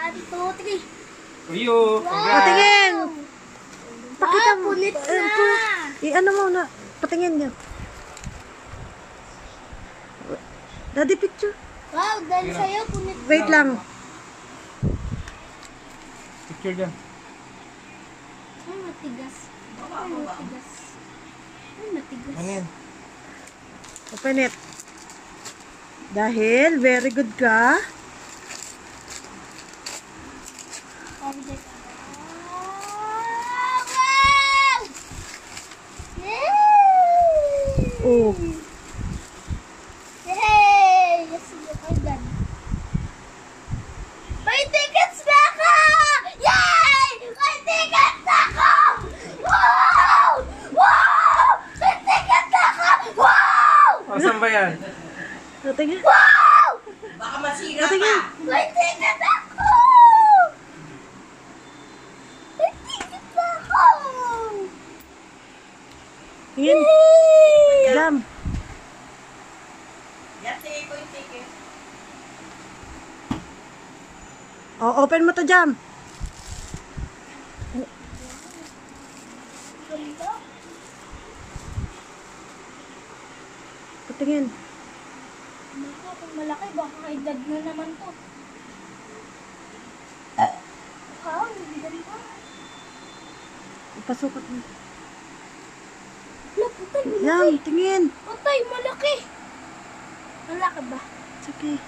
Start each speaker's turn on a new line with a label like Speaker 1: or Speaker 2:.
Speaker 1: 1, 2, 3.
Speaker 2: Uyo, congrats.
Speaker 3: Patingin! Pakita mo.
Speaker 1: Punit na.
Speaker 3: Ano mo na. Patingin niyo. Daddy picture.
Speaker 1: Wow, dahil sa'yo, punit na.
Speaker 3: Wait lang.
Speaker 2: Picture dyan.
Speaker 1: Ay, matigas. Ay, matigas. Ay, matigas.
Speaker 2: Ano yan?
Speaker 3: Open it. Dahil very good ka.
Speaker 1: Wow! Wow! Yay!
Speaker 3: Oh.
Speaker 1: Yay! Yes, I'm done. May tickets na ako! Yay! May tickets na ako! Wow! Wow! May tickets na ako! Wow!
Speaker 2: O, saan ba yan?
Speaker 3: Patingin.
Speaker 1: Wow!
Speaker 4: Baka masira
Speaker 3: Patingin.
Speaker 4: ka.
Speaker 1: May tickets ako! May tickets ako!
Speaker 3: Tingin.
Speaker 1: Yay!
Speaker 3: Jam.
Speaker 4: Yan, sige ko yung ticket.
Speaker 3: Oh, open mo to, Jam.
Speaker 1: Ganda.
Speaker 3: Patingin.
Speaker 1: Naku, kung malaki, baka edad na naman to. Wow, ganda.
Speaker 3: Ipasukat mo.
Speaker 1: Wala, putay,
Speaker 3: Jam,
Speaker 1: malaki.
Speaker 3: tingin.
Speaker 1: Putay, malaki. Malaki ba?
Speaker 3: It's okay.